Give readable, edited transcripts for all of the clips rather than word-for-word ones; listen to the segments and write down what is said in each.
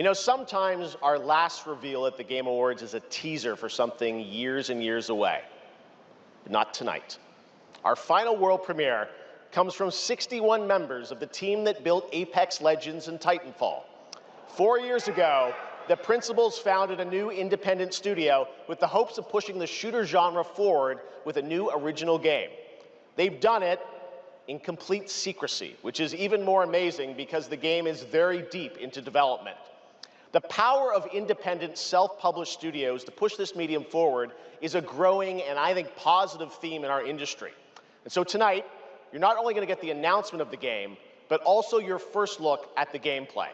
You know, sometimes our last reveal at the Game Awards is a teaser for something years and years away. But not tonight. Our final world premiere comes from 61 members of the team that built Apex Legends and Titanfall. 4 years ago, the principals founded a new independent studio with the hopes of pushing the shooter genre forward with a new original game. They've done it in complete secrecy, which is even more amazing because the game is very deep into development. The power of independent, self-published studios to push this medium forward is a growing and I think positive theme in our industry. And so tonight, you're not only going to get the announcement of the game, but also your first look at the gameplay.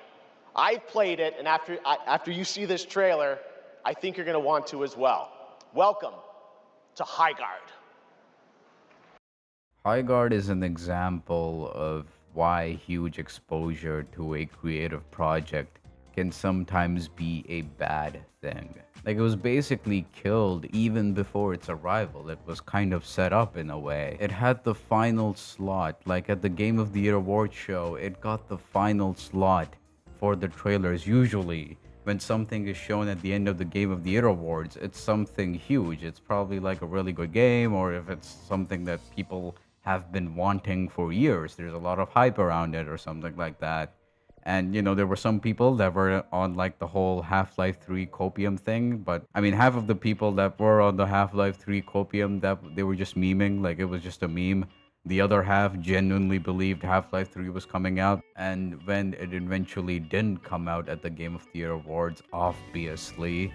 I've played it, and after you see this trailer, I think you're going to want to as well. Welcome to Highguard. Highguard is an example of why huge exposure to a creative project can sometimes be a bad thing. Like, it was basically killed even before its arrival. It was kind of set up in a way. It had the final slot, like at the Game of the Year award show, it got the final slot for the trailers. Usually, when something is shown at the end of the Game of the Year awards, it's something huge. It's probably like a really good game, or if it's something that people have been wanting for years, there's a lot of hype around it or something like that. And there were some people that were on like the whole Half-Life 3 copium thing, but I mean, half of the people that were on the Half-Life 3 copium, that they were just memeing, like it was just a meme. The other half genuinely believed Half-Life 3 was coming out, and when it eventually didn't come out at the Game of the Year awards, obviously,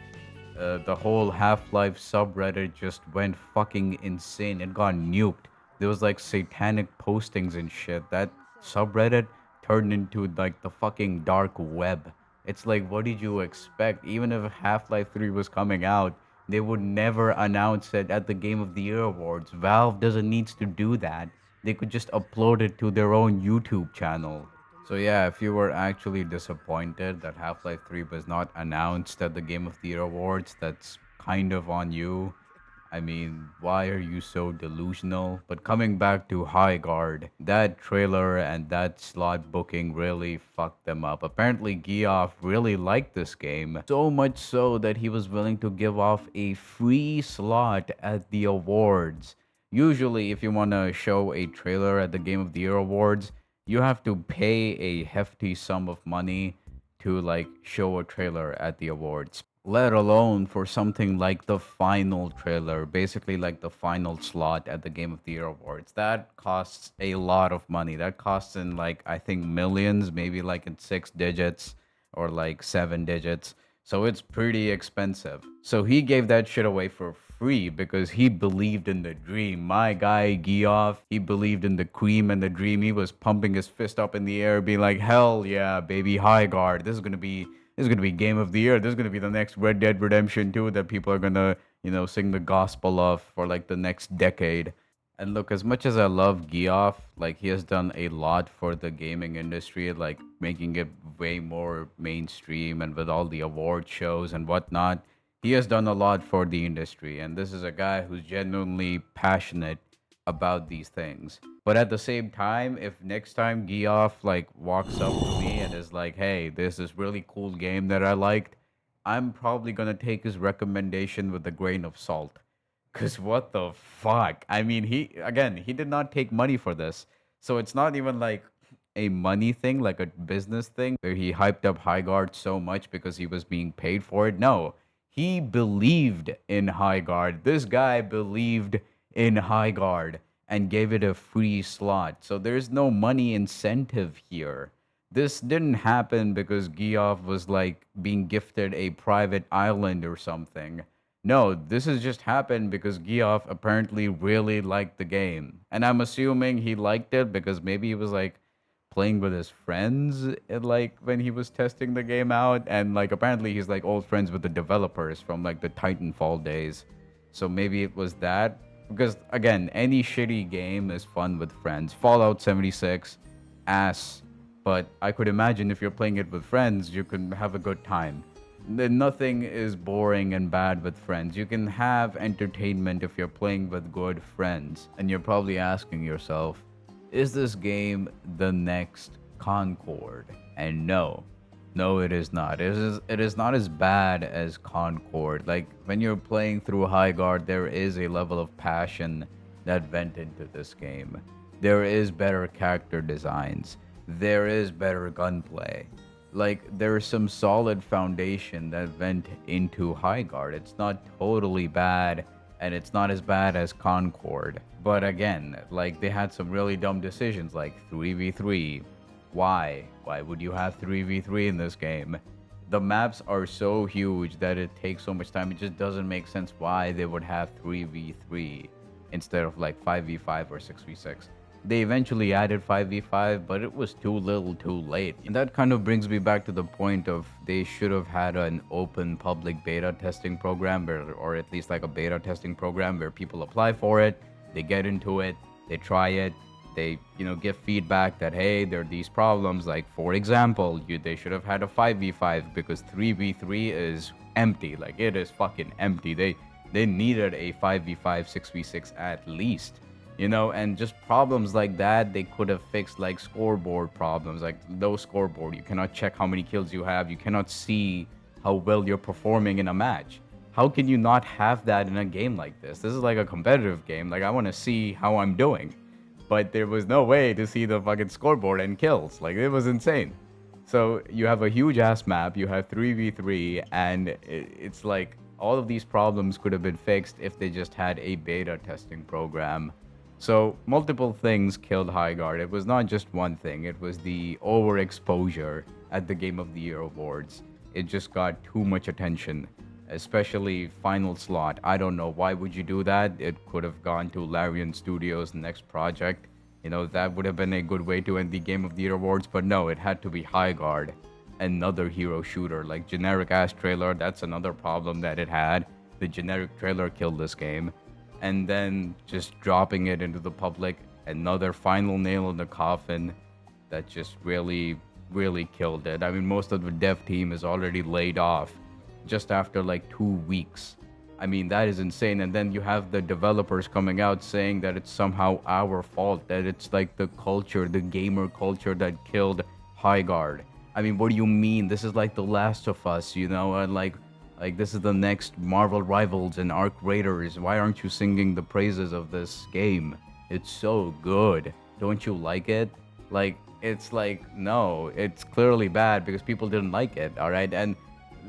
the whole Half-Life subreddit just went fucking insane. It got nuked. There was like satanic postings and shit. That subreddit turned into like the fucking dark web. It's like, what did you expect? Even if Half-Life 3 was coming out, they would never announce it at the Game of the Year awards. Valve doesn't need to do that. They could just upload it to their own YouTube channel. So yeah, if you were actually disappointed that Half-Life 3 was not announced at the Game of the Year awards, that's kind of on you. I mean, why are you so delusional? But coming back to Highguard, that trailer and that slot booking really fucked them up. Apparently, Geoff really liked this game, so much so that he was willing to give off a free slot at the awards. Usually, if you want to show a trailer at the Game of the Year awards, you have to pay a hefty sum of money to like show a trailer at the awards, let alone for something like the final trailer, basically like the final slot at the Game of the Year awards. That costs a lot of money. That costs in like, I think, millions, maybe like in 6 digits or like 7 digits. So it's pretty expensive. So he gave that shit away for free because he believed in the dream. My guy Geoff, he believed in the cream and the dream. He was pumping his fist up in the air, being like, "Hell yeah, baby, Highguard. This is gonna be Game of the Year. This is gonna be the next Red Dead Redemption 2 that people are gonna, sing the gospel of for like the next decade." And look, as much as I love Geoff, like he has done a lot for the gaming industry, like making it way more mainstream and with all the award shows and whatnot. He has done a lot for the industry, and this is a guy who's genuinely passionate about these things. But at the same time, if next time Geoff like walks up to me and is like, "Hey, there's this really cool game that I liked," I'm probably gonna take his recommendation with a grain of salt. Cause what the fuck? I mean, he did not take money for this, so it's not even like a money thing, like a business thing, where he hyped up Highguard so much because he was being paid for it. No, he believed in Highguard. This guy believed in Highguard and gave it a free slot. So there's no money incentive here. This didn't happen because Geoff was like being gifted a private island or something. No, this has just happened because Geoff apparently really liked the game. And I'm assuming he liked it because maybe he was like playing with his friends like when he was testing the game out, and like apparently he's like old friends with the developers from like the Titanfall days. So maybe it was that, because again, any shitty game is fun with friends. Fallout 76 ass, but I could imagine if you're playing it with friends, you can have a good time. Nothing is boring and bad with friends. You can have entertainment if you're playing with good friends. And you're probably asking yourself, is this game the next Concord? And no, No, it is not. It is not as bad as Concord. Like when you're playing through High Guard, there is a level of passion that went into this game. There is better character designs. There is better gunplay. Like there's some solid foundation that went into High Guard. It's not totally bad, and it's not as bad as Concord. But again, like they had some really dumb decisions like 3v3. Why? Why would you have 3v3 in this game? The maps are so huge that it takes so much time. It just doesn't make sense why they would have 3v3 instead of like 5v5 or 6v6. They eventually added 5v5, but it was too little too late. And that kind of brings me back to the point of they should have had an open public beta testing program, or at least like a beta testing program where people apply for it, they get into it, they try it, they give feedback that hey, there are these problems. Like for example, they should have had a 5v5 because 3v3 is empty. Like it is fucking empty. They needed a 5v5 6v6 at least. And just problems like that they could have fixed, like scoreboard problems, like no scoreboard. You cannot check how many kills you have. You cannot see how well you're performing in a match. How can you not have that in a game like this? This is like a competitive game. Like I want to see how I'm doing, but there was no way to see the fucking scoreboard and kills. Like it was insane. So you have a huge ass map, you have 3v3, and it's like all of these problems could have been fixed if they just had a beta testing program. So multiple things killed High Guard. It was not just one thing, it was the overexposure at the Game of the Year awards. It just got too much attention, especially final slot. I don't know, why would you do that? It could have gone to Larian Studios' next project. That would have been a good way to end the Game of the Year awards, but no, it had to be High Guard, another hero shooter. Like generic ass trailer, that's another problem that it had. The generic trailer killed this game. And then just dropping it into the public, another final nail in the coffin that just really, really killed it. I mean, most of the dev team is already laid off just after like 2 weeks. I mean, that is insane. And then you have the developers coming out saying that it's somehow our fault, that it's like the culture, the gamer culture that killed High Guard. I mean, what do you mean? This is like The Last of Us, and like this is the next Marvel Rivals and Arc Raiders. Why aren't you singing the praises of this game? It's so good. Don't you like it? Like, it's like, no, it's clearly bad because people didn't like it, all right? And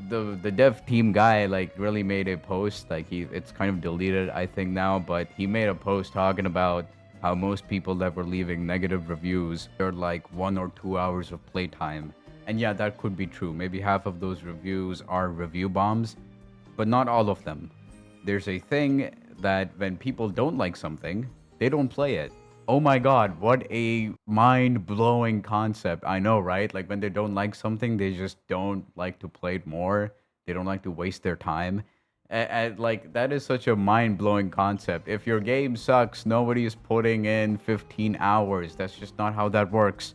the dev team guy like really made a post, like it's kind of deleted I think now, but he made a post talking about how most people that were leaving negative reviews are like 1 or 2 hours of playtime. And yeah, that could be true. Maybe half of those reviews are review bombs, but not all of them. There's a thing that when people don't like something, they don't play it. Oh my god, what a mind-blowing concept. I know, right? Like when they don't like something, they just don't like to play it more. They don't like to waste their time. And like that is such a mind-blowing concept. If your game sucks, nobody is putting in 15 hours. That's just not how that works.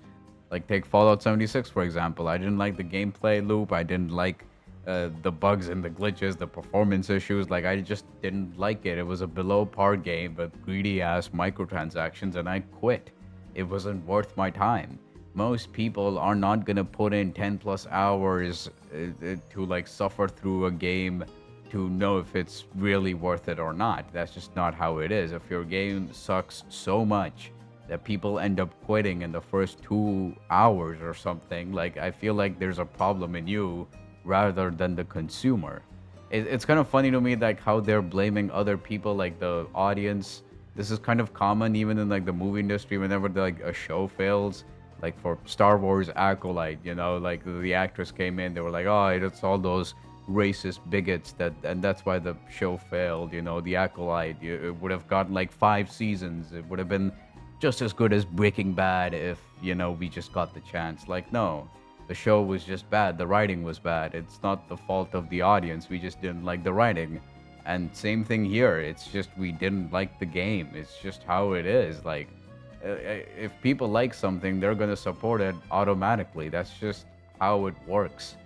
Like take Fallout 76 for example. I didn't like the gameplay loop. I didn't like the bugs and the glitches, the performance issues. Like I just didn't like it. It was a below par game with greedy ass microtransactions, and I quit. It wasn't worth my time. Most people are not gonna put in 10 plus hours to like suffer through a game to know if it's really worth it or not. That's just not how it is. If your game sucks so much that people end up quitting in the first 2 hours or something, like I feel like there's a problem in you rather than the consumer. It's kind of funny to me like how they're blaming other people, like the audience. This is kind of common even in like the movie industry. Whenever like a show fails, like for Star Wars Acolyte, like the actress came in, they were like, oh, it's all those racist bigots and that's why the show failed. The Acolyte, it would have gotten like 5 seasons. It would have been just as good as Breaking Bad if we just got the chance. Like, no, the show was just bad. The writing was bad. It's not the fault of the audience. We just didn't like the writing. And same thing here. It's just we didn't like the game. It's just how it is. Like, if people like something, they're gonna support it automatically. That's just how it works.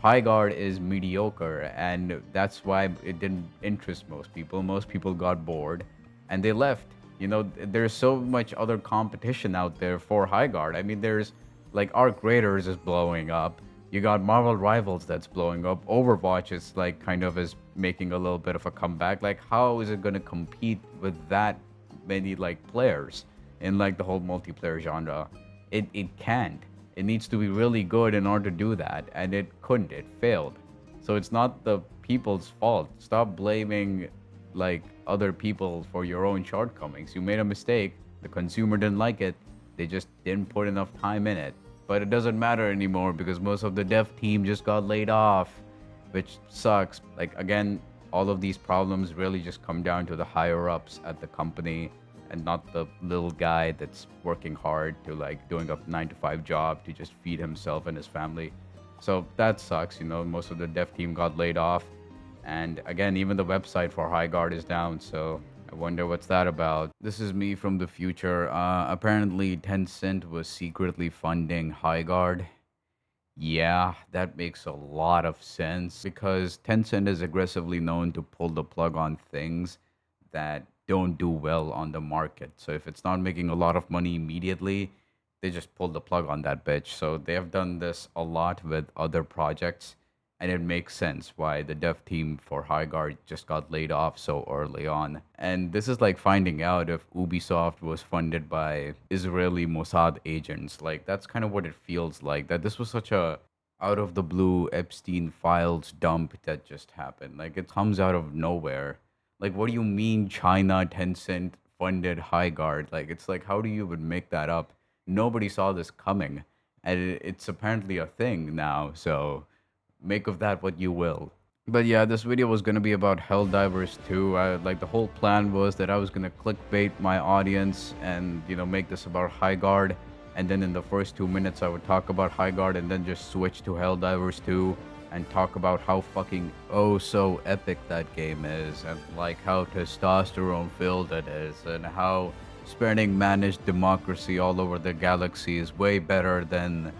High Guard is mediocre, and that's why it didn't interest most people. Most people got bored, and they left. There's so much other competition out there for High Guard. I mean, there's like Arc Raiders is blowing up. You got Marvel Rivals that's blowing up. Overwatch is like kind of is making a little bit of a comeback. Like, how is it gonna compete with that many like players in like the whole multiplayer genre? It can't. It needs to be really good in order to do that, and it couldn't. It failed. So it's not the people's fault. Stop blaming like other people for your own shortcomings. You made a mistake. The consumer didn't like it. They just didn't put enough time in it. But it doesn't matter anymore because most of the dev team just got laid off, which sucks. Like again, all of these problems really just come down to the higher ups at the company and not the little guy that's working hard to like doing a 9 to 5 job to just feed himself and his family. So that sucks, you know, most of the dev team got laid off. And again, even the website for HighGuard is down, so I wonder what's that about. This is me from the future. Apparently, Tencent was secretly funding HighGuard. Yeah, that makes a lot of sense because Tencent is aggressively known to pull the plug on things that don't do well on the market. So if it's not making a lot of money immediately, they just pull the plug on that bitch. So they have done this a lot with other projects, and it makes sense why the dev team for HighGuard just got laid off so early on. And this is like finding out if Ubisoft was funded by Israeli Mossad agents. Like that's kind of what it feels like. That this was such a out of the blue Epstein files dump that just happened. Like it comes out of nowhere. Like what do you mean China Tencent funded HighGuard? Like it's like how do you even make that up? Nobody saw this coming, and it's apparently a thing now. So make of that what you will. But yeah, this video was gonna be about Helldivers 2. Like the whole plan was that I was gonna clickbait my audience and make this about HighGuard, and then in the first 2 minutes I would talk about HighGuard and then just switch to Helldivers 2 and talk about how fucking oh so epic that game is, and like how testosterone filled it is, and how spreading managed democracy all over the galaxy is way better than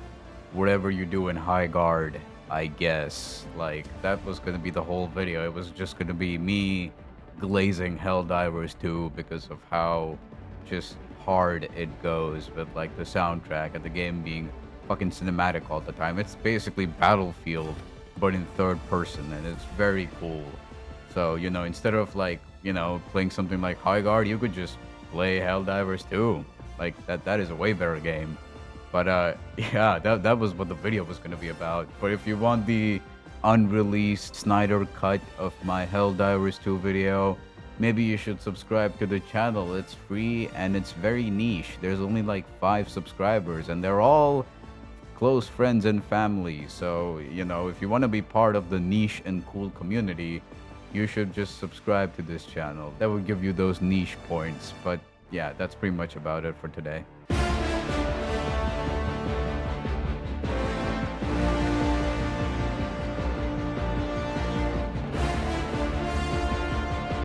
whatever you do in HighGuard. I guess. Like, that was gonna be the whole video. It was just gonna be me glazing Helldivers 2 because of how just hard it goes with, like, the soundtrack and the game being fucking cinematic all the time. It's basically Battlefield, but in third person, and it's very cool. So, instead of, like, playing something like HighGuard, you could just play Helldivers 2. Like, that is a way better game. But yeah, that was what the video was going to be about. But if you want the unreleased Snyder cut of my Helldivers 2 video, maybe you should subscribe to the channel. It's free and it's very niche. There's only like 5 subscribers and they're all close friends and family. So, if you want to be part of the niche and cool community, you should just subscribe to this channel. That will give you those niche points. But yeah, that's pretty much about it for today.